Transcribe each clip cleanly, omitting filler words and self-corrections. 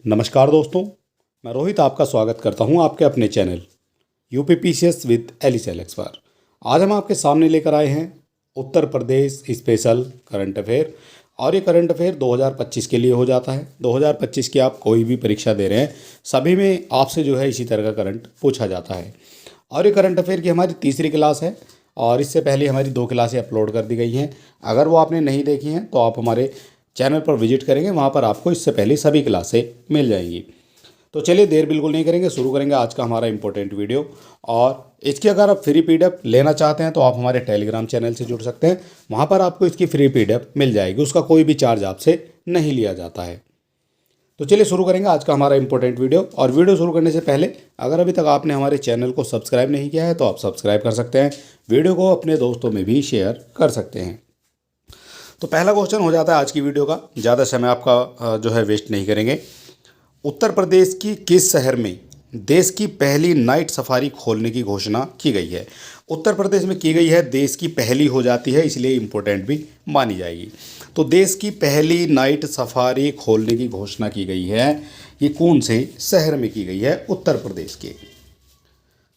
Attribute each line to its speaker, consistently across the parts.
Speaker 1: नमस्कार दोस्तों, मैं रोहित आपका स्वागत करता हूं आपके अपने channel UPPCS with Alice Alex पर। आज हम आपके सामने लेकर आए हैं Uttar Pradesh special current affair. और ये करंट अफेयर 2025 के लिए हो जाता है। 2025 की आप कोई भी परीक्षा दे रहे हैं, सभी में आपसे जो है इसी तरह का करंट पूछा जाता है। और ये करंट अफेयर की हमारी तीसरी क्लास है और इससे पहले हमारी 2 क्लासें अपलोड कर दी गई हैं। अगर वो आपने नहीं देखी हैं तो आप हमारे चैनल पर विजिट करेंगे, वहाँ पर आपको इससे पहले सभी क्लासें मिल जाएंगी। तो चलिए देर बिल्कुल नहीं करेंगे, शुरू करेंगे आज का हमारा इंपॉर्टेंट वीडियो। और इसकी अगर आप फ्री पीडीएफ लेना चाहते हैं तो आप हमारे टेलीग्राम चैनल से जुड़ सकते हैं, वहाँ पर आपको इसकी फ्री पीडीएफ मिल जाएगी, उसका कोई भी चार्ज आपसे नहीं लिया जाता है। तो चलिए शुरू करेंगे आज का हमारा इंपॉर्टेंट वीडियो। और वीडियो शुरू करने से पहले अगर अभी तक आपने हमारे चैनल को सब्सक्राइब नहीं किया है तो आप सब्सक्राइब कर सकते हैं, वीडियो को अपने दोस्तों में भी शेयर कर सकते हैं। तो पहला क्वेश्चन हो जाता है आज की वीडियो का, ज़्यादा समय आपका जो है वेस्ट नहीं करेंगे। उत्तर प्रदेश की किस शहर में देश की पहली नाइट सफारी खोलने की घोषणा की गई है? उत्तर प्रदेश में की गई है, देश की पहली हो जाती है, इसलिए इम्पोर्टेंट भी मानी जाएगी। तो देश की पहली नाइट सफारी खोलने की घोषणा की गई है, ये कौन से शहर में की गई है? उत्तर प्रदेश के।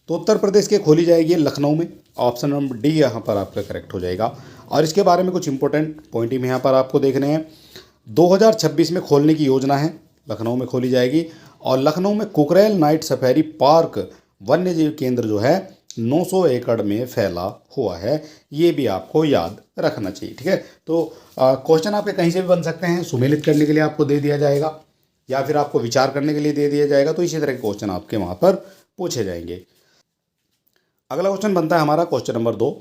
Speaker 1: तो उत्तर प्रदेश के खोली जाएगी लखनऊ में। ऑप्शन नंबर डी यहाँ पर आपका करेक्ट हो जाएगा। और इसके बारे में कुछ इंपॉर्टेंट पॉइंट ही यहाँ पर आपको देखने हैं। 2026 में खोलने की योजना है, लखनऊ में खोली जाएगी। और लखनऊ में कुकरेल नाइट सफारी पार्क वन्य जीव केंद्र जो है 900 एकड़ में फैला हुआ है, ये भी आपको याद रखना चाहिए। ठीक है, तो क्वेश्चन आपके कहीं से भी बन सकते हैं, सुमेलित करने के लिए आपको दे दिया जाएगा या फिर आपको विचार करने के लिए दे दिया जाएगा। तो इसी तरह के क्वेश्चन आपके वहाँ पर पूछे जाएंगे। अगला क्वेश्चन बनता है हमारा क्वेश्चन नंबर 2।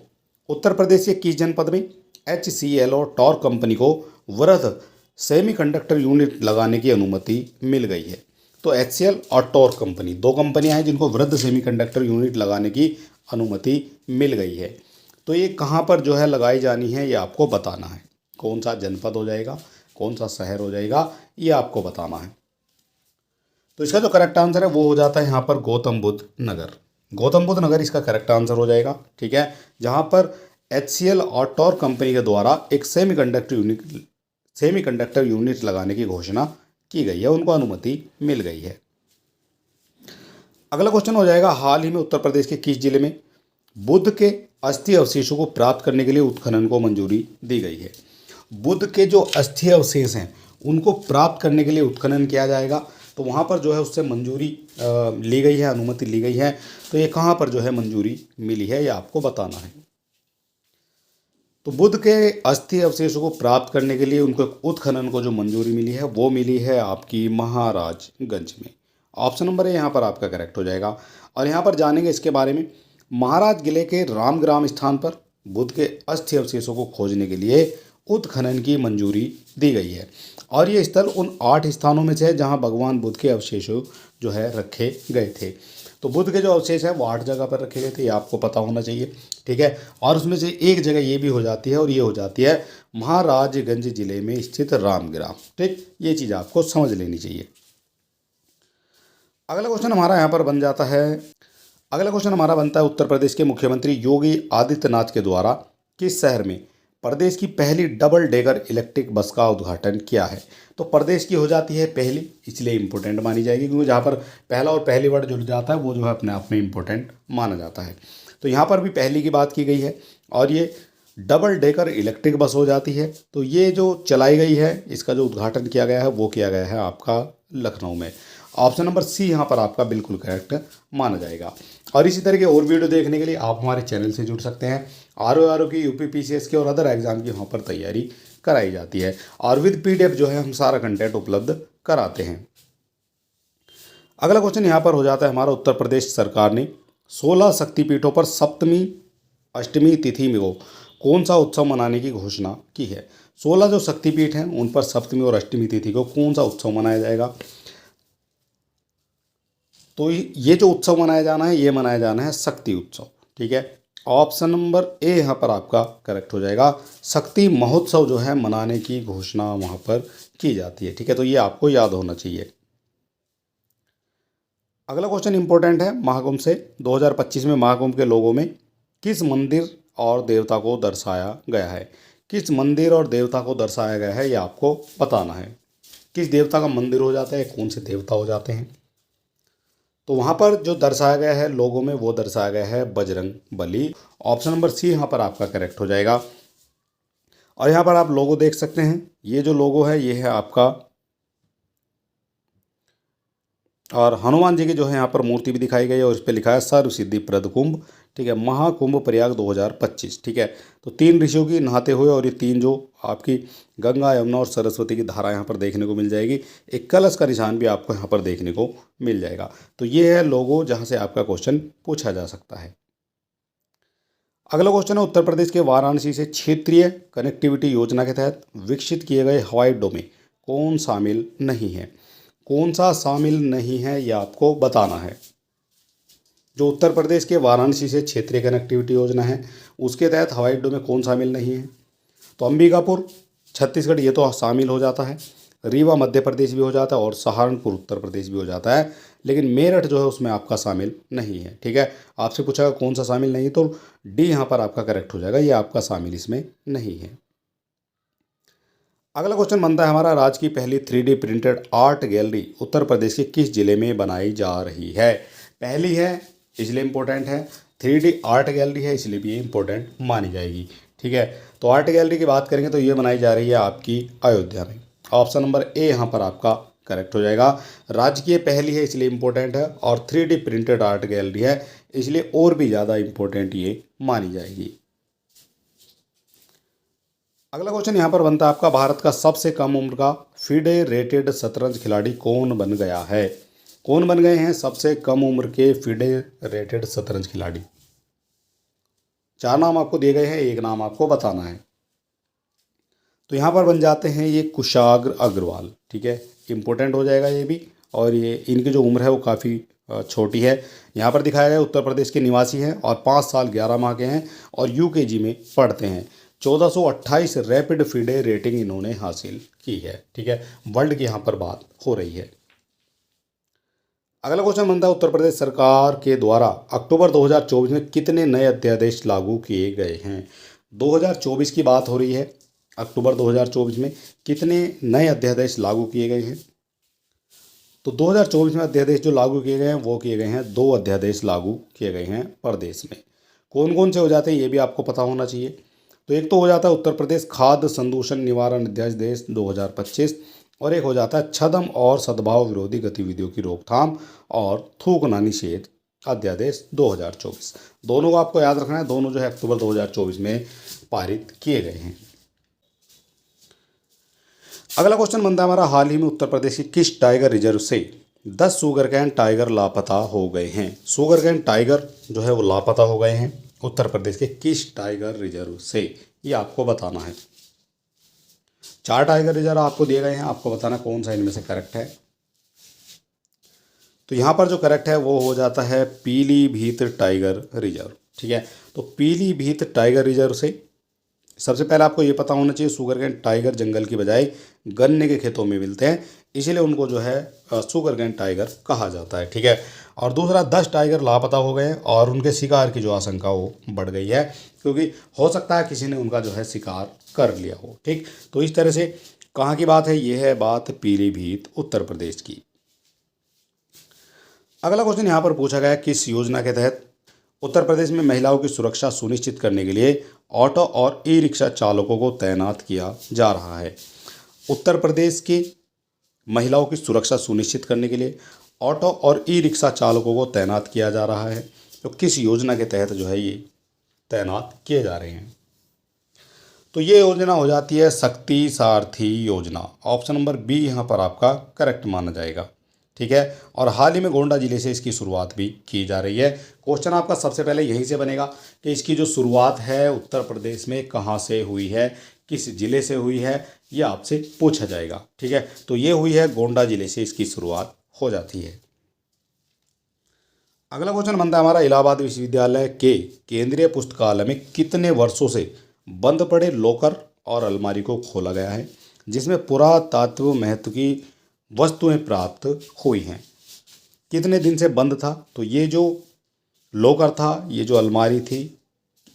Speaker 1: उत्तर प्रदेश के किस जनपद में HCL और टॉर कंपनी को वृहद सेमीकंडक्टर यूनिट लगाने की अनुमति मिल गई है? तो HCL और टॉर कंपनी, दो कंपनियां हैं जिनको वृहद सेमीकंडक्टर यूनिट लगाने की अनुमति मिल गई है। तो ये कहाँ पर जो है लगाई जानी है, ये आपको बताना है। कौन सा जनपद हो जाएगा, कौन सा शहर हो जाएगा, ये आपको बताना है। तो इसका जो करेक्ट आंसर है वो हो जाता है यहाँ पर गौतम बुद्ध नगर। गौतम बुद्ध नगर इसका करेक्ट आंसर हो जाएगा। ठीक है, जहाँ पर HCL और टॉर कंपनी के द्वारा एक सेमीकंडक्टर यूनिट लगाने की घोषणा की गई है, उनको अनुमति मिल गई है। अगला क्वेश्चन हो जाएगा, हाल ही में उत्तर प्रदेश के किस जिले में बुद्ध के अस्थि अवशेषों को प्राप्त करने के लिए उत्खनन को मंजूरी दी गई है? बुद्ध के जो अस्थि अवशेष हैं उनको प्राप्त करने के लिए उत्खनन किया जाएगा, तो वहाँ पर जो है उससे मंजूरी ली गई है, अनुमति ली गई है। तो ये कहाँ पर जो है मंजूरी मिली है, ये आपको बताना है। तो बुद्ध के अस्थि अवशेषों को प्राप्त करने के लिए उनको उत्खनन को जो मंजूरी मिली है वो मिली है आपकी महाराजगंज में। ऑप्शन नंबर ए यहाँ पर आपका करेक्ट हो जाएगा। और यहाँ पर जानेंगे इसके बारे में। महाराज किले के रामग्राम स्थान पर बुद्ध के अस्थि अवशेषों को खोजने के लिए उत्खनन की मंजूरी दी गई है। और ये स्थल उन 8 स्थानों में से है जहाँ भगवान बुद्ध के अवशेषों जो है रखे गए थे। तो बुद्ध के जो अवशेष है वो 8 जगह पर रखे गए थे, ये आपको पता होना चाहिए। ठीक है, और उसमें से एक जगह ये भी हो जाती है और ये हो जाती है महाराजगंज जिले में स्थित रामग्राम। ठीक, ये चीज़ आपको समझ लेनी चाहिए। अगला क्वेश्चन हमारा यहाँ पर बन जाता है, अगला क्वेश्चन हमारा बनता है, उत्तर प्रदेश के मुख्यमंत्री योगी आदित्यनाथ के द्वारा किस शहर में प्रदेश की पहली डबल डेकर इलेक्ट्रिक बस का उद्घाटन किया है? तो प्रदेश की हो जाती है पहली, इसलिए इंपॉर्टेंट मानी जाएगी, क्योंकि जहाँ पर पहला और पहली वर्ड जुड़ जाता है वो जो है अपने आप में इंपॉर्टेंट माना जाता है। तो यहाँ पर भी पहली की बात की गई है और ये डबल डेकर इलेक्ट्रिक बस हो जाती है। तो ये जो चलाई गई है, इसका जो उद्घाटन किया गया है वो किया गया है आपका लखनऊ में। ऑप्शन नंबर सी यहाँ पर आपका बिल्कुल करेक्ट माना जाएगा। और इसी तरह के और वीडियो देखने के लिए आप हमारे चैनल से जुड़ सकते हैं। आर की, यूपीपीसीएस के और अदर एग्जाम की वहाँ पर तैयारी कराई जाती है और विद पीडीएफ जो है हम सारा कंटेंट उपलब्ध कराते हैं। अगला क्वेश्चन यहाँ पर हो जाता है हमारा, उत्तर प्रदेश सरकार ने 16 शक्तिपीठों पर सप्तमी अष्टमी तिथि में को कौन सा उत्सव मनाने की घोषणा की है? 16 जो शक्तिपीठ हैं उन पर सप्तमी और अष्टमी तिथि को कौन सा उत्सव मनाया जाएगा? तो ये जो उत्सव मनाया जाना है ये मनाया जाना है शक्ति उत्सव। ठीक है, ऑप्शन नंबर ए यहाँ पर आपका करेक्ट हो जाएगा। शक्ति महोत्सव जो है मनाने की घोषणा वहाँ पर की जाती है। ठीक है, तो ये आपको याद होना चाहिए। अगला क्वेश्चन इंपॉर्टेंट है, महाकुंभ से 2025 में महाकुंभ के लोगों में किस मंदिर और देवता को दर्शाया गया है? किस मंदिर और देवता को दर्शाया गया है ये आपको बताना है। किस देवता का मंदिर हो जाता है, कौन से देवता हो जाते हैं। तो वहाँ पर जो दर्शाया गया है लोगों में वो दर्शाया गया है Bajrang Bali. Option number C यहाँ पर आपका करेक्ट हो जाएगा। और यहाँ पर आप लोगो देख सकते हैं, ये जो लोगो है ये है आपका, और हनुमान जी की जो है यहाँ पर मूर्ति भी दिखाई गई है और इस पर लिखा है सर्व सिद्धि प्रद कुंभ। ठीक है, महाकुंभ प्रयाग 2025। ठीक है, तो 3 ऋषियों की नहाते हुए, और ये 3 जो आपकी गंगा यमुना और सरस्वती की धारा यहाँ पर देखने को मिल जाएगी। एक कलश का निशान भी आपको यहाँ पर देखने को मिल जाएगा। तो ये है लोगो जहाँ से आपका क्वेश्चन पूछा जा सकता है। अगला क्वेश्चन है, उत्तर प्रदेश के वाराणसी से क्षेत्रीय कनेक्टिविटी योजना के तहत विकसित किए गए हवाई अड्डों में कौन शामिल नहीं है। कौन सा शामिल नहीं है यह आपको बताना है। जो उत्तर प्रदेश के वाराणसी से क्षेत्रीय कनेक्टिविटी योजना है उसके तहत हवाई अड्डों में कौन शामिल नहीं है। तो अंबिकापुर छत्तीसगढ़ ये तो शामिल हो जाता है, रीवा मध्य प्रदेश भी हो जाता है और सहारनपुर उत्तर प्रदेश भी हो जाता है, लेकिन मेरठ जो है उसमें आपका शामिल नहीं है। ठीक है, आपसे पूछा कौन सा शामिल नहीं, तो डी यहाँ पर आपका करेक्ट हो जाएगा, ये आपका शामिल इसमें नहीं है। अगला क्वेश्चन बनता है हमारा, राज्य की पहली 3D printed art gallery Uttar Pradesh के किस जिले में बनाई जा रही है। पहली है इसलिए इम्पोर्टेंट है, 3D आर्ट गैलरी है इसलिए भी ये इम्पोर्टेंट मानी जाएगी। ठीक है, तो आर्ट गैलरी की बात करेंगे तो ये बनाई जा रही है आपकी अयोध्या में। ऑप्शन नंबर ए यहाँ पर आपका करेक्ट हो जाएगा। राज्य की पहली है इसलिए इम्पोर्टेंट है, और 3D प्रिंटेड आर्ट गैलरी है इसलिए और भी ज़्यादा इम्पोर्टेंट ये मानी जाएगी। अगला क्वेश्चन यहाँ पर बनता है आपका, भारत का सबसे कम उम्र का फिडे रेटेड शतरंज खिलाड़ी कौन बन गया है। कौन बन गए हैं सबसे कम उम्र के फिडे रेटेड शतरंज खिलाड़ी। 4 नाम आपको दिए गए हैं, एक नाम आपको बताना है। तो यहाँ पर बन जाते हैं ये कुशाग्र अग्रवाल। ठीक है, इंपॉर्टेंट हो जाएगा ये भी, और ये इनकी जो उम्र है वो काफ़ी छोटी है। यहाँ पर दिखाया गया उत्तर प्रदेश के निवासी हैं और 5 साल 11 माह के हैं और यूकेजी में पढ़ते हैं। 1428 रैपिड फिडे रेटिंग इन्होंने हासिल की है। ठीक है, वर्ल्ड की यहाँ पर बात हो रही है। अगला क्वेश्चन बनता है, उत्तर प्रदेश सरकार के द्वारा अक्टूबर 2024 में कितने नए अध्यादेश लागू किए गए हैं। 2024 की बात हो रही है, अक्टूबर 2024 में कितने नए अध्यादेश लागू किए गए हैं। तो 2024 में अध्यादेश जो लागू किए गए हैं वो किए गए हैं, 2 अध्यादेश लागू किए गए हैं प्रदेश में। कौन कौन से हो जाते हैं ये भी आपको पता होना चाहिए। तो एक तो हो जाता है उत्तर प्रदेश खाद्य संदूषण निवारण अध्यादेश 2025, और एक हो जाता है छद्म और सद्भाव विरोधी गतिविधियों की रोकथाम और थूकना निषेध अध्यादेश 2024। दोनों को आपको याद रखना है, दोनों जो है अक्टूबर 2024 में पारित किए गए हैं। अगला क्वेश्चन बनता है हमारा, हाल ही में उत्तर प्रदेश की किस टाइगर रिजर्व से 10 सुगरकैन टाइगर लापता हो गए हैं। सुगरकैन टाइगर जो है वो लापता हो गए हैं उत्तर प्रदेश के किस टाइगर रिजर्व से, ये आपको बताना है। 4 टाइगर रिजर्व आपको दिए गए हैं, आपको बताना कौन सा इनमें से करेक्ट है। तो यहाँ पर जो करेक्ट है वो हो जाता है पीलीभीत टाइगर रिजर्व। ठीक है, तो पीलीभीत टाइगर रिजर्व से सबसे पहले आपको ये पता होना चाहिए, सुगरकैन टाइगर जंगल की बजाय गन्ने के खेतों में मिलते हैं, इसीलिए उनको जो है सुगरकैन टाइगर कहा जाता है। ठीक है, और दूसरा 10 टाइगर लापता हो गए और उनके शिकार की जो आशंका वो बढ़ गई है, क्योंकि हो सकता है किसी ने उनका जो है शिकार कर लिया हो। ठीक, तो इस तरह से कहाँ की बात है, ये है बात पीलीभीत उत्तर प्रदेश की। अगला क्वेश्चन यहाँ पर पूछा गया, किस योजना के तहत उत्तर प्रदेश में महिलाओं की सुरक्षा सुनिश्चित करने के लिए ऑटो और ई रिक्शा चालकों को तैनात किया जा रहा है। उत्तर प्रदेश की महिलाओं की सुरक्षा सुनिश्चित करने के लिए ऑटो और ई रिक्शा चालकों को तैनात किया जा रहा है, तो किस योजना के तहत जो है ये तैनात किए जा रहे हैं। तो ये योजना हो जाती है शक्ति सारथी योजना। ऑप्शन नंबर बी यहाँ पर आपका करेक्ट माना जाएगा। ठीक है, और हाल ही में गोंडा जिले से इसकी शुरुआत भी की जा रही है। क्वेश्चन आपका सबसे पहले यहीं से बनेगा कि इसकी जो शुरुआत है उत्तर प्रदेश में कहाँ से हुई है, किस जिले से हुई है, ये आपसे पूछा जाएगा। ठीक है, तो ये हुई है गोंडा जिले से इसकी शुरुआत हो जाती है। अगला क्वेश्चन बनता है हमारा, इलाहाबाद विश्वविद्यालय के केंद्रीय पुस्तकालय में कितने वर्षों से बंद पड़े लॉकर और अलमारी को खोला गया है जिसमें पुरातात्व महत्व की वस्तुएं प्राप्त हुई हैं। कितने दिन से बंद था, तो ये जो लॉकर था, ये जो अलमारी थी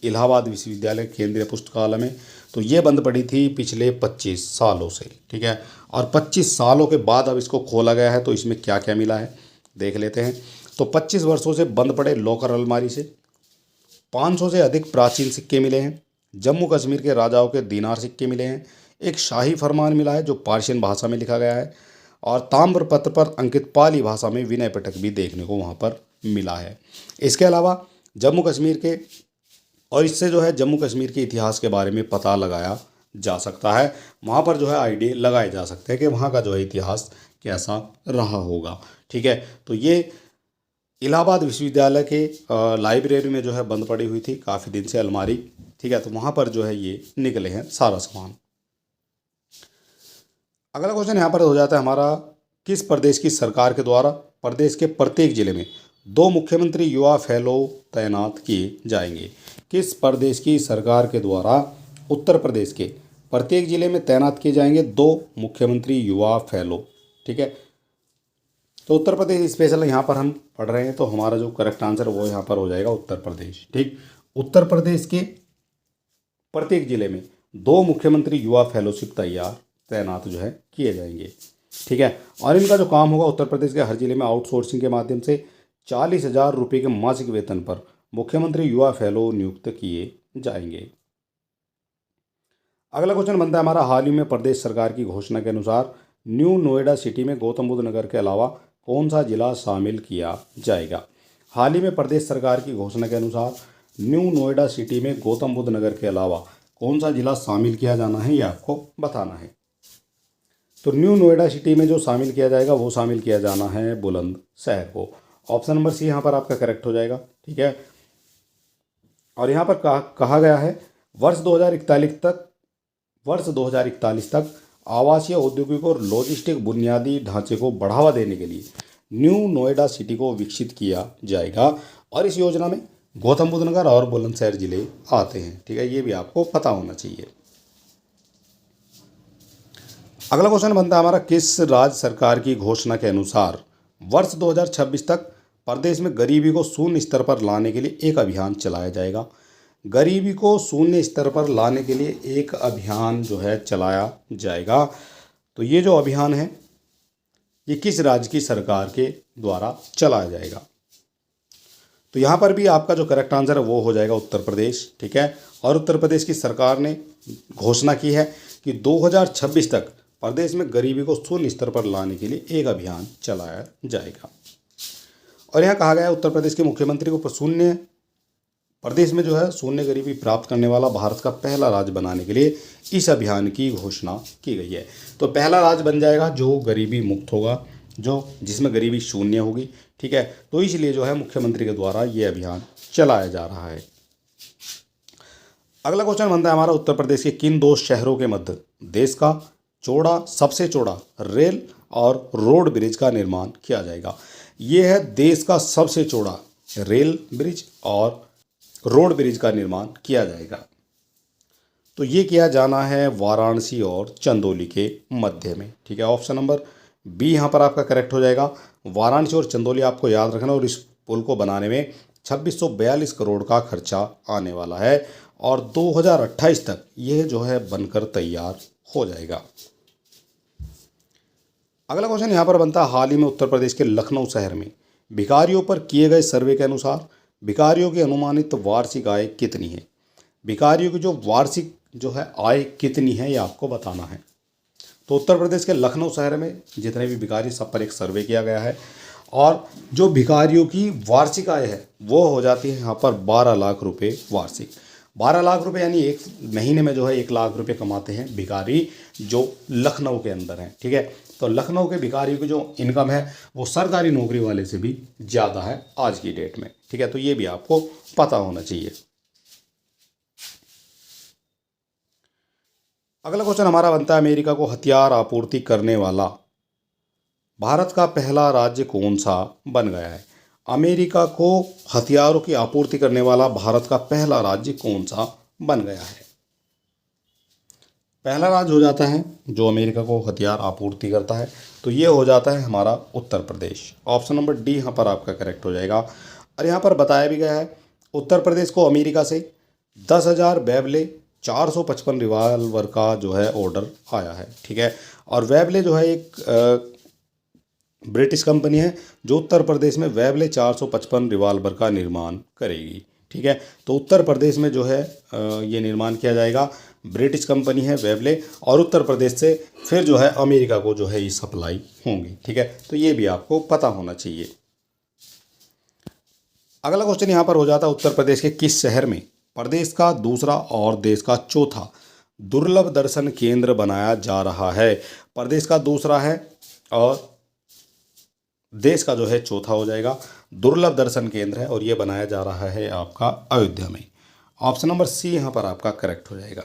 Speaker 1: इलाहाबाद विश्वविद्यालय केंद्रीय पुस्तकालय में, तो ये बंद पड़ी थी पिछले 25 सालों से, ठीक है। और 25 सालों के बाद अब इसको खोला गया है, तो इसमें क्या क्या मिला है देख लेते हैं। तो 25 वर्षों से बंद पड़े लॉकर अलमारी से 500 से अधिक प्राचीन सिक्के मिले हैं। जम्मू कश्मीर के राजाओं के दीनार सिक्के मिले हैं। एक शाही फरमान मिला है जो पार्शियन भाषा में लिखा गया है। और ताम्र पत्र पर अंकित पाली भाषा में विनय पिटक भी देखने को वहाँ पर मिला है। इसके अलावा जम्मू कश्मीर के, और इससे जो है जम्मू कश्मीर के इतिहास के बारे में पता लगाया जा सकता है। वहाँ पर जो है आइडिया लगाए जा सकते हैं कि वहाँ का जो है इतिहास कैसा रहा होगा, ठीक है। तो ये इलाहाबाद विश्वविद्यालय के लाइब्रेरी में जो है बंद पड़ी हुई थी काफ़ी दिन से अलमारी, ठीक है। तो वहाँ पर जो है ये निकले हैं सारा सामान। अगला क्वेश्चन यहाँ पर हो जाता है हमारा, किस प्रदेश की सरकार के द्वारा प्रदेश के प्रत्येक जिले में 2 मुख्यमंत्री युवा फेलो तैनात किए जाएंगे। किस प्रदेश की सरकार के द्वारा उत्तर प्रदेश के प्रत्येक जिले में तैनात किए जाएंगे 2 मुख्यमंत्री युवा फेलो, ठीक है। तो उत्तर प्रदेश स्पेशल यहाँ पर हम पढ़ रहे हैं, तो हमारा जो करेक्ट आंसर वो यहाँ पर हो जाएगा उत्तर प्रदेश, ठीक। उत्तर प्रदेश के प्रत्येक जिले में 2 मुख्यमंत्री युवा फेलोशिप तैनात जो है किए जाएंगे, ठीक है। और इनका जो काम होगा उत्तर प्रदेश के हर जिले में आउटसोर्सिंग के माध्यम से 40,000 रुपये के मासिक वेतन पर मुख्यमंत्री युवा फेलो नियुक्त किए जाएंगे। अगला क्वेश्चन बनता है हमारा, हाल ही में प्रदेश सरकार की घोषणा के अनुसार न्यू नोएडा सिटी में गौतम बुद्ध नगर के अलावा कौन सा जिला शामिल किया जाएगा। हाल ही में प्रदेश सरकार की घोषणा के अनुसार न्यू नोएडा सिटी में गौतम बुद्ध नगर के अलावा कौन सा जिला शामिल किया जाना है, ये आपको बताना है। तो न्यू नोएडा सिटी में जो शामिल किया जाएगा वो शामिल किया जाना है बुलंदशहर को। ऑप्शन नंबर सी यहाँ पर आपका करेक्ट हो जाएगा, ठीक है। और यहाँ पर कहा गया है वर्ष 2041 तक आवासीय, औद्योगिक और लॉजिस्टिक बुनियादी ढांचे को बढ़ावा देने के लिए न्यू नोएडा सिटी को विकसित किया जाएगा। और इस योजना में गौतम बुद्ध नगर और बुलंदशहर जिले आते हैं, ठीक है। ये भी आपको पता होना चाहिए। अगला क्वेश्चन बनता है हमारा, किस राज्य सरकार की घोषणा के अनुसार वर्ष 2026 तक प्रदेश में गरीबी को शून्य स्तर पर लाने के लिए एक अभियान चलाया जाएगा। गरीबी को शून्य स्तर पर लाने के लिए एक अभियान जो है चलाया जाएगा। तो ये जो अभियान है ये किस राज्य की सरकार के द्वारा चलाया जाएगा। तो यहाँ पर भी आपका जो करेक्ट आंसर है वो हो जाएगा उत्तर प्रदेश, ठीक है। और उत्तर प्रदेश की सरकार ने घोषणा की है कि 2026 तक प्रदेश में गरीबी को शून्य स्तर पर लाने के लिए एक अभियान चलाया जाएगा। और यहाँ कहा गया है उत्तर प्रदेश के मुख्यमंत्री को शून्य प्रदेश में जो है शून्य गरीबी प्राप्त करने वाला भारत का पहला राज्य बनाने के लिए इस अभियान की घोषणा की गई है। तो पहला राज्य बन जाएगा जो गरीबी मुक्त होगा, जो जिसमें गरीबी शून्य होगी, ठीक है। तो इसलिए जो है मुख्यमंत्री के द्वारा ये अभियान चलाया जा रहा है। अगला क्वेश्चन बनता है हमारा, उत्तर प्रदेश के किन 2 शहरों के मध्य देश का सबसे चौड़ा रेल और रोड ब्रिज का निर्माण किया जाएगा। ये है देश का सबसे चौड़ा रेल ब्रिज और रोड ब्रिज का निर्माण किया जाएगा। तो ये किया जाना है वाराणसी और चंदौली के मध्य में, ठीक है। ऑप्शन नंबर बी यहाँ पर आपका करेक्ट हो जाएगा। वाराणसी और चंदौली आपको याद रखना। और इस पुल को बनाने में 2642 करोड़ का खर्चा आने वाला है और 2028 तक यह जो है बनकर तैयार हो जाएगा। अगला क्वेश्चन यहाँ पर बनता है, हाल ही में उत्तर प्रदेश के लखनऊ शहर में भिखारियों पर किए गए सर्वे के अनुसार भिखारियों की अनुमानित वार्षिक आय कितनी है। भिखारियों की जो वार्षिक जो है आय कितनी है ये आपको बताना है। तो उत्तर प्रदेश के लखनऊ शहर में जितने भी भिखारी सब पर एक सर्वे किया गया है और जो भिखारियों की वार्षिक आय है वो हो जाती है यहाँ पर 12 लाख रुपए वार्षिक। 12 लाख रुपए यानी एक महीने में जो है 1 लाख रुपए कमाते हैं भिखारी जो लखनऊ के अंदर हैं, ठीक है। तो लखनऊ के भिखारियों की जो इनकम है वो सरकारी नौकरी वाले से भी ज़्यादा है आज की डेट में, ठीक है। तो ये भी आपको पता होना चाहिए। अगला क्वेश्चन हमारा बनता है, अमेरिका को हथियार आपूर्ति करने वाला भारत का पहला राज्य कौन सा बन गया है। अमेरिका को हथियारों की आपूर्ति करने वाला भारत का पहला राज्य कौन सा बन गया है। पहला राज्य हो जाता है जो अमेरिका को हथियार आपूर्ति करता है, तो ये हो जाता है हमारा Uttar Pradesh. Option number D यहाँ पर आपका करेक्ट हो जाएगा। और यहाँ पर बताया भी गया है उत्तर प्रदेश को अमेरिका से 10,000 बैबले 455 रिवाल्वर का जो है ऑर्डर आया है। ठीक है, और वेबले जो है एक ब्रिटिश कंपनी है जो उत्तर प्रदेश में वेबले 455 रिवाल्वर का निर्माण करेगी। ठीक है, तो उत्तर प्रदेश में जो है ये निर्माण किया जाएगा, ब्रिटिश कंपनी है वेबले, और उत्तर प्रदेश से फिर जो है अमेरिका को जो है ये सप्लाई होंगी। ठीक है, तो ये भी आपको पता होना चाहिए। अगला क्वेश्चन यहाँ पर हो जाता है, उत्तर प्रदेश के किस शहर में प्रदेश का दूसरा और देश का चौथा दुर्लभ दर्शन केंद्र बनाया जा रहा है। प्रदेश का दूसरा है और देश का जो है चौथा हो जाएगा, दुर्लभ दर्शन केंद्र है और ये बनाया जा रहा है आपका अयोध्या में। ऑप्शन नंबर सी यहाँ पर आपका करेक्ट हो जाएगा।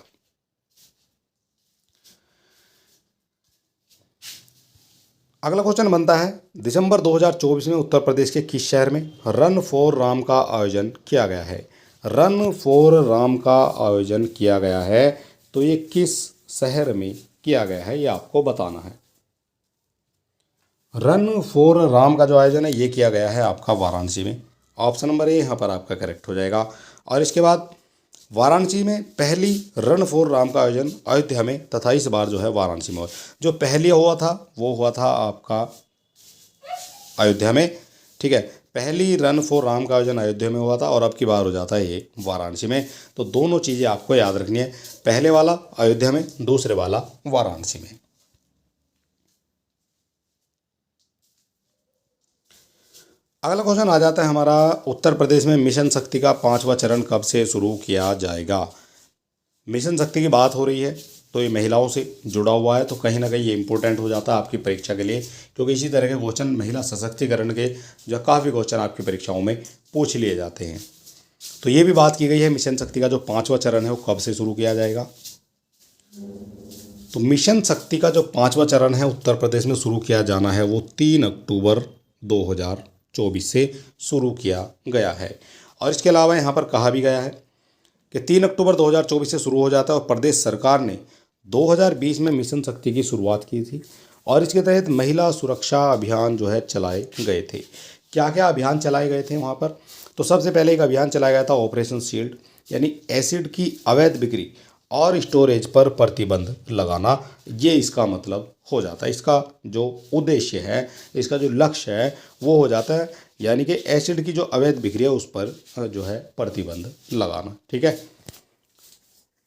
Speaker 1: अगला क्वेश्चन बनता है, दिसंबर 2024 में उत्तर प्रदेश के किस शहर में रन फॉर राम का आयोजन किया गया है। रन फॉर राम का आयोजन किया गया है, तो ये किस शहर में किया गया है ये आपको बताना है। रन फॉर राम का जो आयोजन है ये किया गया है आपका वाराणसी में। ऑप्शन नंबर ए यहाँ पर आपका करेक्ट हो जाएगा। और इसके बाद वाराणसी में पहली रन फॉर राम का आयोजन अयोध्या में तथा इस बार जो है वाराणसी में हुआ। जो पहले हुआ था वो हुआ था आपका अयोध्या में। ठीक है, पहली रन फॉर राम का आयोजन अयोध्या में हुआ था और अब की बार हो जाता है ये वाराणसी में। तो दोनों चीज़ें आपको याद रखनी है, पहले वाला अयोध्या में, दूसरे वाला वाराणसी में। अगला क्वेश्चन आ जाता है हमारा, उत्तर प्रदेश में मिशन शक्ति का 5वां चरण कब से शुरू किया जाएगा। मिशन शक्ति की बात हो रही है तो ये महिलाओं से जुड़ा हुआ है, तो कहीं ना कहीं ये इंपॉर्टेंट हो जाता है आपकी परीक्षा के लिए, क्योंकि इसी तरह के क्वेश्चन महिला सशक्तिकरण के जो काफ़ी क्वेश्चन आपकी परीक्षाओं में पूछ लिए जाते हैं। तो ये भी बात की गई है मिशन शक्ति का जो 5वां चरण है वो कब से शुरू किया जाएगा। तो मिशन शक्ति का जो 5वां चरण है उत्तर प्रदेश में शुरू किया जाना है वो 3 अक्टूबर 2024 से शुरू किया गया है। और इसके अलावा यहाँ पर कहा भी गया है कि 3 अक्टूबर 2024 से शुरू हो जाता है और प्रदेश सरकार ने 2020 में मिशन शक्ति की शुरुआत की थी और इसके तहत महिला सुरक्षा अभियान जो है चलाए गए थे। क्या क्या अभियान चलाए गए थे वहाँ पर, तो सबसे पहले एक अभियान चलाया गया था ऑपरेशन शील्ड, यानी एसिड की अवैध बिक्री और स्टोरेज पर प्रतिबंध लगाना। ये इसका मतलब हो जाता है, इसका जो उद्देश्य है, इसका जो लक्ष्य है वो हो जाता है, यानी कि एसिड की जो अवैध बिक्री है उस पर जो है प्रतिबंध लगाना। ठीक है,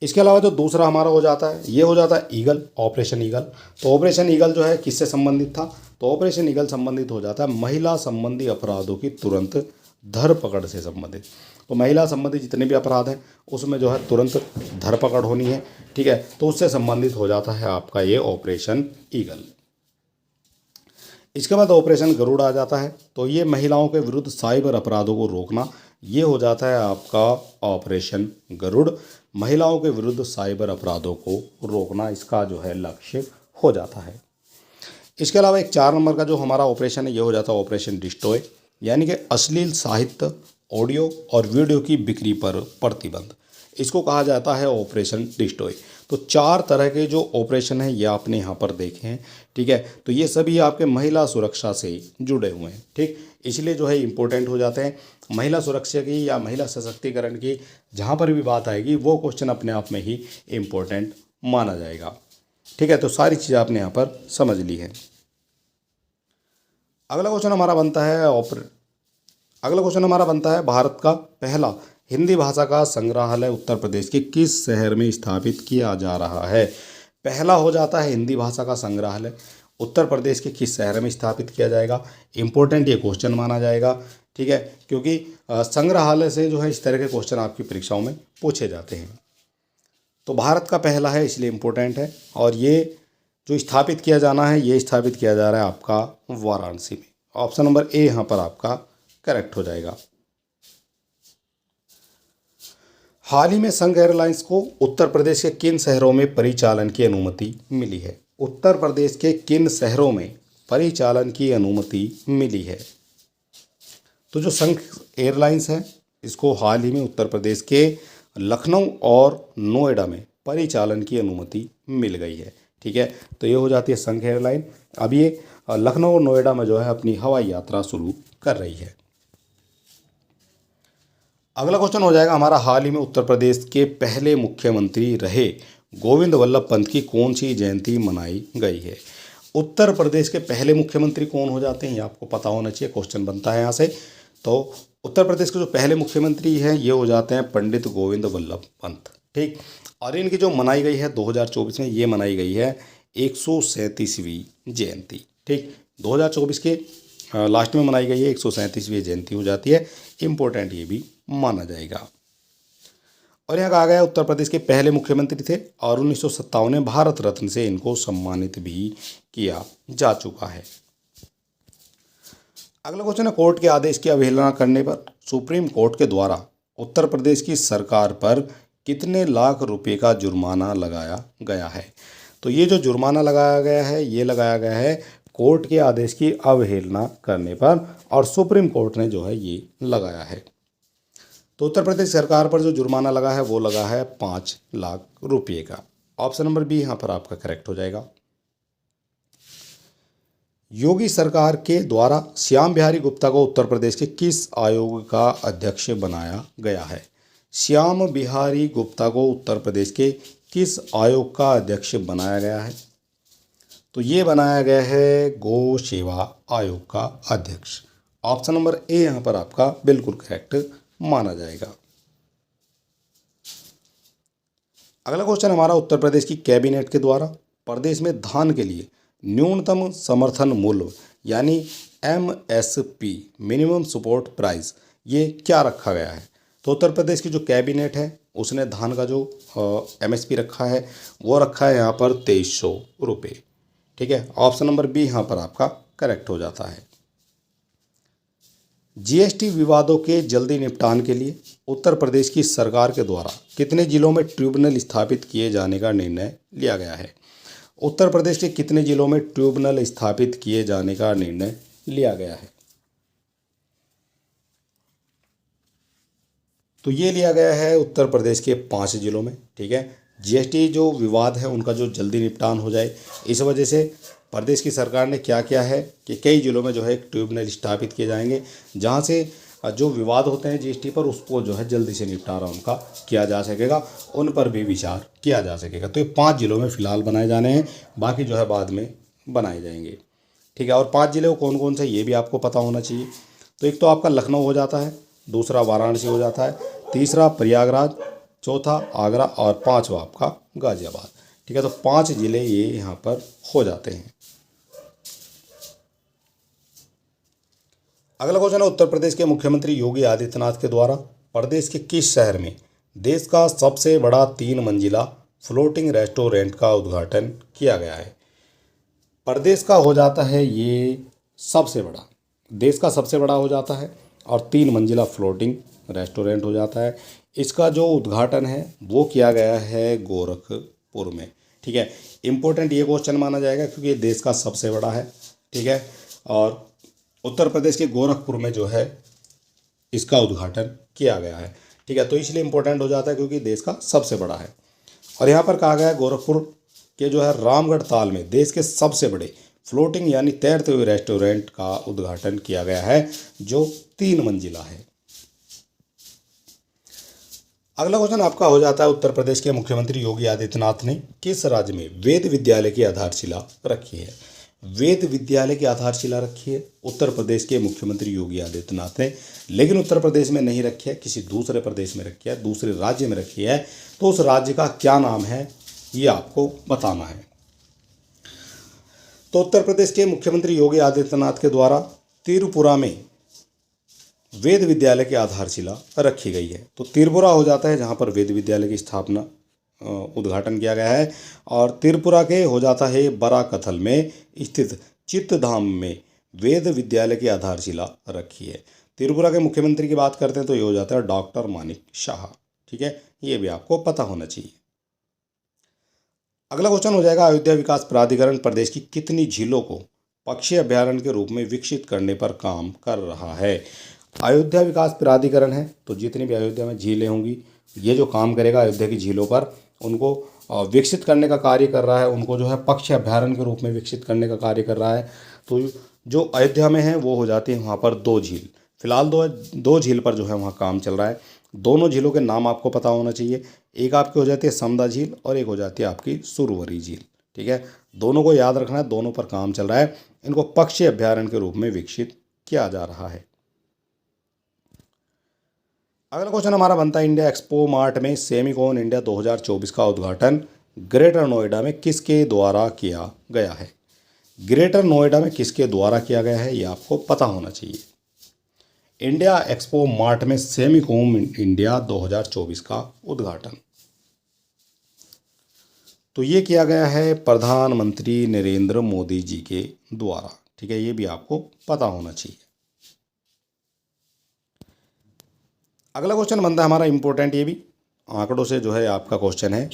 Speaker 1: इसके अलावा जो दूसरा हमारा हो जाता है ये हो जाता है ईगल, ऑपरेशन ईगल। तो ऑपरेशन ईगल जो है किससे संबंधित था, तो ऑपरेशन ईगल संबंधित हो जाता है महिला संबंधी अपराधों की तुरंत धरपकड़ से संबंधित। तो महिला संबंधी जितने भी अपराध हैं उसमें जो है तुरंत धरपकड़ होनी है। ठीक है, तो उससे संबंधित हो जाता है आपका ये ऑपरेशन ईगल। इसके बाद ऑपरेशन गरुड़ आ जाता है, तो ये महिलाओं के विरुद्ध साइबर अपराधों को रोकना, ये हो जाता है आपका ऑपरेशन गरुड़। महिलाओं के विरुद्ध साइबर अपराधों को रोकना इसका जो है लक्ष्य हो जाता है। इसके अलावा एक 4 नंबर का जो हमारा ऑपरेशन है ये हो जाता है ऑपरेशन डिस्ट्रॉय, यानी कि अश्लील साहित्य, ऑडियो और वीडियो की बिक्री पर प्रतिबंध, इसको कहा जाता है ऑपरेशन डिस्ट्रॉय। तो 4 तरह के जो ऑपरेशन हैं ये आपने यहाँ पर देखे हैं। ठीक है, तो ये सभी आपके महिला सुरक्षा से जुड़े हुए हैं। ठीक, इसलिए जो है इम्पोर्टेंट हो जाते हैं। महिला सुरक्षा की या महिला सशक्तिकरण की जहाँ पर भी बात आएगी वो क्वेश्चन अपने आप में ही इम्पोर्टेंट माना जाएगा। ठीक है, तो सारी चीज़ें आपने यहाँ पर समझ ली है। अगला क्वेश्चन हमारा बनता है भारत का पहला हिंदी भाषा का संग्रहालय उत्तर प्रदेश के किस शहर में स्थापित किया जा रहा है। पहला हो जाता है हिंदी भाषा का संग्रहालय उत्तर प्रदेश के किस शहर में स्थापित किया जाएगा। इम्पोर्टेंट ये क्वेश्चन माना जाएगा। ठीक है, क्योंकि संग्रहालय से जो है इस तरह के क्वेश्चन आपकी परीक्षाओं में पूछे जाते हैं। तो भारत का पहला है इसलिए इम्पोर्टेंट है, और ये जो स्थापित किया जाना है ये स्थापित किया जा रहा है आपका वाराणसी में। ऑप्शन नंबर ए यहाँ पर आपका करेक्ट हो जाएगा। हाल ही में संघ एयरलाइंस को उत्तर प्रदेश के किन शहरों में परिचालन की अनुमति मिली है। उत्तर प्रदेश के किन शहरों में परिचालन की अनुमति मिली है। तो जो संघ एयरलाइंस है इसको हाल ही में उत्तर प्रदेश के लखनऊ और नोएडा में परिचालन की अनुमति मिल गई है। ठीक है, तो ये हो जाती है संघ एयरलाइन। अब ये लखनऊ और नोएडा में जो है अपनी हवाई यात्रा शुरू कर रही है। अगला क्वेश्चन हो जाएगा हमारा, हाल ही में उत्तर प्रदेश के पहले मुख्यमंत्री रहे गोविंद वल्लभ पंत की कौन सी जयंती मनाई गई है। उत्तर प्रदेश के पहले मुख्यमंत्री कौन हो जाते हैं ये आपको पता होना चाहिए, क्वेश्चन बनता है यहाँ से। तो उत्तर प्रदेश के जो पहले मुख्यमंत्री हैं ये हो जाते हैं पंडित गोविंद वल्लभ पंत। ठीक, और इनकी जो मनाई गई है 2024 में, ये मनाई गई है 137वीं जयंती। ठीक, 2024 के लास्ट में मनाई गई है, 137वीं जयंती हो जाती है। इम्पोर्टेंट ये भी माना जाएगा। और यहाँ कहा गया उत्तर प्रदेश के पहले मुख्यमंत्री थे और 1957 में भारत रत्न से इनको सम्मानित भी किया जा चुका है। अगला क्वेश्चन है, कोर्ट के आदेश की अवहेलना करने पर सुप्रीम कोर्ट के द्वारा उत्तर प्रदेश की सरकार पर कितने लाख रुपए का जुर्माना लगाया गया है। तो ये जो जुर्माना लगाया गया है ये लगाया गया है कोर्ट के आदेश की अवहेलना करने पर, और सुप्रीम कोर्ट ने जो है ये लगाया है। तो उत्तर प्रदेश सरकार पर जो जुर्माना लगा है वो लगा है 5 लाख रुपये का। ऑप्शन नंबर बी यहाँ पर आपका करेक्ट हो जाएगा। योगी सरकार के द्वारा श्याम बिहारी गुप्ता को उत्तर प्रदेश के किस आयोग का अध्यक्ष बनाया गया है। श्याम बिहारी गुप्ता को उत्तर प्रदेश के किस आयोग का अध्यक्ष बनाया गया है। तो ये बनाया गया है गौ सेवा आयोग का अध्यक्ष। ऑप्शन नंबर ए यहाँ पर आपका बिल्कुल करेक्ट माना जाएगा। अगला क्वेश्चन हमारा, उत्तर प्रदेश की कैबिनेट के द्वारा प्रदेश में धान के लिए न्यूनतम समर्थन मूल्य यानी MSP मिनिमम सपोर्ट प्राइस ये क्या रखा गया है। तो उत्तर प्रदेश की जो कैबिनेट है उसने धान का जो MSP रखा है वो रखा है यहाँ पर 2300 रुपये। ठीक है, ऑप्शन नंबर बी यहाँ पर आपका करेक्ट हो जाता है। GST विवादों के जल्दी निपटान के लिए उत्तर प्रदेश की सरकार के द्वारा कितने जिलों में ट्रिब्यूनल स्थापित किए जाने का निर्णय लिया गया है। उत्तर प्रदेश के कितने जिलों में ट्रिब्यूनल स्थापित किए जाने का निर्णय लिया गया है। तो ये लिया गया है उत्तर प्रदेश के 5 जिलों में। ठीक है, GST जो विवाद है उनका जो जल्दी निपटान हो जाए, इस वजह से प्रदेश की सरकार ने क्या किया है कि कई जिलों में जो है एक ट्रिब्यूनल स्थापित किए जाएंगे जहां से जो विवाद होते हैं GST पर उसको जो है जल्दी से निपटारा उनका किया जा सकेगा, उन पर भी विचार किया जा सकेगा। तो ये 5 जिलों में फिलहाल बनाए जाने हैं, बाकी जो है बाद में बनाए जाएंगे। ठीक है, और 5 जिले कौन कौन से ये भी आपको पता होना चाहिए। तो एक तो आपका लखनऊ हो जाता है, दूसरा वाराणसी हो जाता है, तीसरा प्रयागराज, चौथा आगरा और 5वां आपका गाजियाबाद। ठीक है, तो 5 जिले ये यहाँ पर हो जाते हैं। अगला क्वेश्चन है, उत्तर प्रदेश के मुख्यमंत्री योगी आदित्यनाथ के द्वारा प्रदेश के किस शहर में देश का सबसे बड़ा 3 मंजिला फ्लोटिंग रेस्टोरेंट का उद्घाटन किया गया है। प्रदेश का हो जाता है ये सबसे बड़ा, देश का सबसे बड़ा हो जाता है और 3 मंजिला फ्लोटिंग रेस्टोरेंट हो जाता है। इसका जो उद्घाटन है वो किया गया है गोरखपुर में। ठीक है, इम्पोर्टेंट ये क्वेश्चन माना जाएगा क्योंकि ये देश का सबसे बड़ा है। ठीक है, और उत्तर प्रदेश के गोरखपुर में जो है इसका उद्घाटन किया गया है। ठीक है, तो इसलिए इम्पोर्टेंट हो जाता है क्योंकि देश का सबसे बड़ा है। और यहाँ पर कहा गया है गोरखपुर के जो है रामगढ़ ताल में देश के सबसे बड़े फ्लोटिंग यानी तैरते हुए रेस्टोरेंट का उद्घाटन किया गया है जो 3 मंजिला है। अगला क्वेश्चन आपका हो जाता है, उत्तर प्रदेश के मुख्यमंत्री योगी आदित्यनाथ ने किस राज्य में वेद विद्यालय की आधारशिला रखी है। वेद विद्यालय की आधारशिला रखी है उत्तर प्रदेश के मुख्यमंत्री योगी आदित्यनाथ ने, लेकिन उत्तर प्रदेश में नहीं रखी है, किसी दूसरे प्रदेश में रखी है, दूसरे राज्य में रखी है। तो उस राज्य का क्या नाम है ये आपको बताना है। तो उत्तर प्रदेश के मुख्यमंत्री योगी आदित्यनाथ के द्वारा त्रिपुरा में वेद विद्यालय की आधारशिला रखी गई है। तो त्रिपुरा हो जाता है जहाँ पर वेद विद्यालय की स्थापना उद्घाटन किया गया है, और त्रिपुरा के हो जाता है बराकथल में स्थित चित्तधाम में वेद विद्यालय की आधारशिला रखी है। त्रिपुरा के मुख्यमंत्री की बात करते हैं तो ये हो जाता है डॉक्टर मानिक शाह। ठीक है, ये भी आपको पता होना चाहिए। अगला क्वेश्चन हो जाएगा, अयोध्या विकास प्राधिकरण प्रदेश की कितनी झीलों को पक्षी अभ्यारण्य के रूप में विकसित करने पर काम कर रहा है। अयोध्या विकास प्राधिकरण है तो जितनी भी अयोध्या में झीलें होंगी ये जो काम करेगा अयोध्या की झीलों पर उनको विकसित करने का कार्य कर रहा है, उनको जो है पक्षी अभ्यारण्य के रूप में विकसित करने का कार्य कर रहा है। तो जो अयोध्या में है वो हो जाती है वहाँ पर 2 झील, फिलहाल दो झील पर जो है वहाँ काम चल रहा है। दोनों झीलों के नाम आपको पता होना चाहिए। एक आपकी हो जाती है समदा झील और एक हो जाती है आपकी सुरवरी झील। ठीक है, दोनों को याद रखना है, दोनों पर काम चल रहा है। इनको पक्षी अभ्यारण्य के रूप में विकसित किया जा रहा है। अगला क्वेश्चन हमारा बनता है, इंडिया एक्सपो मार्ट में सेमिकॉन इंडिया 2024 का उद्घाटन ग्रेटर नोएडा में किसके द्वारा किया गया है? ग्रेटर नोएडा में किसके द्वारा किया गया है, ये आपको पता होना चाहिए। इंडिया एक्सपो मार्ट में सेमिकॉन इंडिया 2024 का उद्घाटन तो ये किया गया है प्रधानमंत्री नरेंद्र मोदी जी के द्वारा। ठीक है, ये भी आपको पता होना चाहिए। अगला क्वेश्चन बनता है हमारा इंपॉर्टेंट, ये भी आंकड़ों से जो है आपका क्वेश्चन है।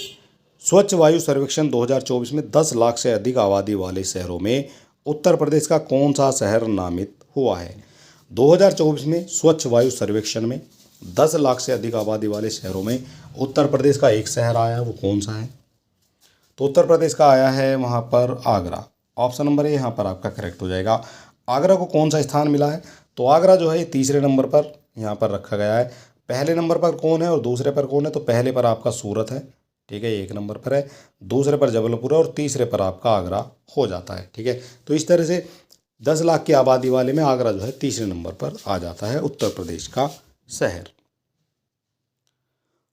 Speaker 1: स्वच्छ वायु सर्वेक्षण 2024 में 10 लाख से अधिक आबादी वाले शहरों में उत्तर प्रदेश का कौन सा शहर नामित हुआ है? 2024 में स्वच्छ वायु सर्वेक्षण में 10 लाख से अधिक आबादी वाले शहरों में उत्तर प्रदेश का एक शहर आया है, वो कौन सा है? तो उत्तर प्रदेश का आया है वहाँ पर आगरा। ऑप्शन नंबर ए यहाँ पर आपका करेक्ट हो जाएगा। आगरा को कौन सा स्थान मिला है? तो आगरा जो है तीसरे नंबर पर यहाँ पर रखा गया है। पहले नंबर पर कौन है और दूसरे पर कौन है? तो पहले पर आपका सूरत है, ठीक है, एक नंबर पर है, दूसरे पर जबलपुर है और तीसरे पर आपका आगरा हो जाता है। ठीक है, तो इस तरह से 10 लाख की आबादी वाले में आगरा जो है तीसरे नंबर पर आ जाता है उत्तर प्रदेश का शहर।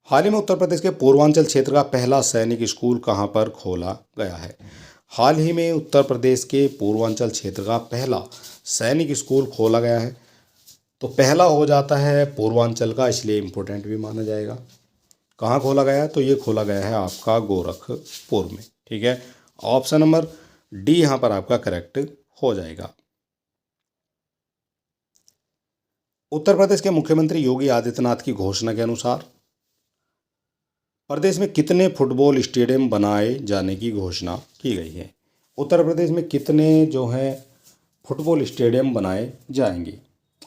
Speaker 1: हाल ही में उत्तर प्रदेश के पूर्वांचल क्षेत्र का पहला सैनिक स्कूल कहाँ पर खोला गया है? हाल ही में उत्तर प्रदेश के पूर्वांचल क्षेत्र का पहला सैनिक स्कूल खोला गया है। तो पहला हो जाता है पूर्वांचल का, इसलिए इम्पोर्टेंट भी माना जाएगा। कहाँ खोला गया है? तो ये खोला गया है आपका गोरखपुर में। ठीक है, ऑप्शन नंबर डी यहाँ पर आपका करेक्ट हो जाएगा। उत्तर प्रदेश के मुख्यमंत्री योगी आदित्यनाथ की घोषणा के अनुसार प्रदेश में कितने फुटबॉल स्टेडियम बनाए जाने की घोषणा की गई है? उत्तर प्रदेश में कितने जो है फुटबॉल स्टेडियम बनाए जाएंगे,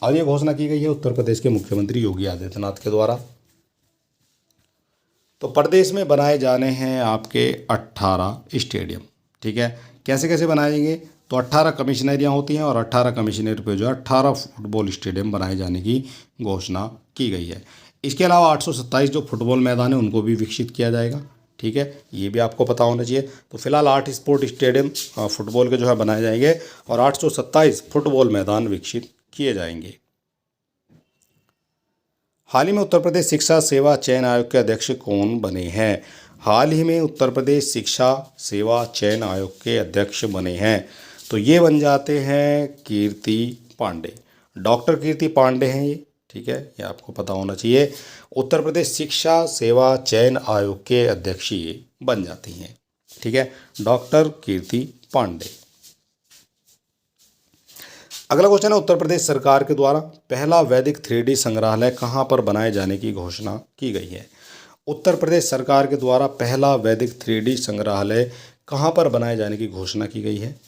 Speaker 1: और ये घोषणा की गई है उत्तर प्रदेश के मुख्यमंत्री योगी आदित्यनाथ के द्वारा। तो प्रदेश में बनाए जाने हैं आपके 18 स्टेडियम। ठीक है, कैसे कैसे बनाए जाएंगे? तो 18 कमिश्नरियाँ होती हैं और 18 कमिश्नरी पे जो है 18 फुटबॉल स्टेडियम बनाए जाने की घोषणा की गई है। इसके अलावा 827 जो फुटबॉल मैदान है उनको भी विकसित किया जाएगा। ठीक है, ये भी आपको पता होना चाहिए। तो फिलहाल 8 स्पोर्ट स्टेडियम फुटबॉल के जो है बनाए जाएंगे और 827 फुटबॉल मैदान विकसित किए जाएंगे। हाल ही में उत्तर प्रदेश शिक्षा सेवा चयन आयोग के अध्यक्ष कौन बने हैं? हाल ही में उत्तर प्रदेश शिक्षा सेवा चयन आयोग के अध्यक्ष बने हैं, तो ये बन जाते हैं कीर्ति पांडे। डॉक्टर कीर्ति पांडे हैं ये। ठीक है, ये आपको पता होना चाहिए। उत्तर प्रदेश शिक्षा सेवा चयन आयोग के अध्यक्ष ये बन जाती हैं। ठीक है, डॉक्टर कीर्ति पांडे। अगला क्वेश्चन है, उत्तर प्रदेश सरकार के द्वारा पहला वैदिक 3D संग्रहालय कहाँ पर बनाए जाने की घोषणा की गई है? उत्तर प्रदेश सरकार के द्वारा पहला वैदिक 3D संग्रहालय कहाँ पर बनाए जाने की घोषणा की गई है?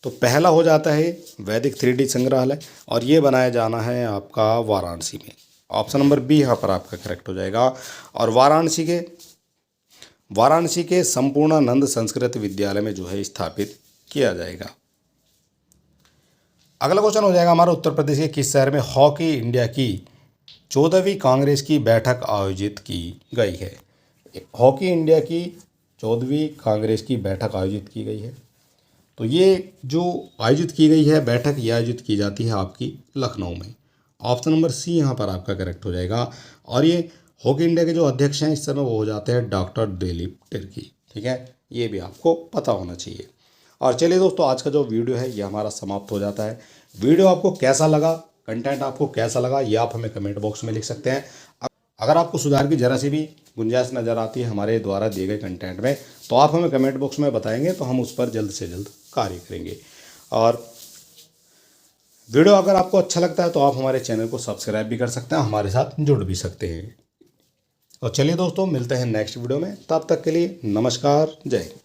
Speaker 1: तो पहला हो जाता है वैदिक 3D संग्रहालय और ये बनाया जाना है आपका वाराणसी में। ऑप्शन नंबर बी यहाँ पर आपका करेक्ट हो जाएगा। और वाराणसी के संपूर्णानंद संस्कृत विद्यालय में जो है स्थापित किया जाएगा। अगला क्वेश्चन हो जाएगा हमारा, उत्तर प्रदेश के किस शहर में हॉकी इंडिया की 14वीं कांग्रेस की बैठक आयोजित की गई है? हॉकी इंडिया की 14वीं कांग्रेस की बैठक आयोजित की गई है। तो ये जो आयोजित की गई है बैठक, ये आयोजित की जाती है आपकी लखनऊ में। ऑप्शन नंबर सी यहाँ पर आपका करेक्ट हो जाएगा। और ये हॉकी इंडिया के जो अध्यक्ष हैं इस समय वो हो जाते हैं डॉक्टर दिलीप तिर्की। ठीक है, ये भी आपको पता होना चाहिए। और चलिए दोस्तों, आज का जो वीडियो है ये हमारा समाप्त हो जाता है। वीडियो आपको कैसा लगा, कंटेंट आपको कैसा लगा, ये आप हमें कमेंट बॉक्स में लिख सकते हैं। अगर आपको सुधार की जरा सी भी गुंजाइश नज़र आती है हमारे द्वारा दिए गए कंटेंट में, तो आप हमें कमेंट बॉक्स में बताएंगे, तो हम उस पर जल्द से जल्द कार्य करेंगे। और वीडियो अगर आपको अच्छा लगता है तो आप हमारे चैनल को सब्सक्राइब भी कर सकते हैं, हमारे साथ जुड़ भी सकते हैं। और चलिए दोस्तों, मिलते हैं नेक्स्ट वीडियो में। तब तक के लिए नमस्कार, जय हिंद।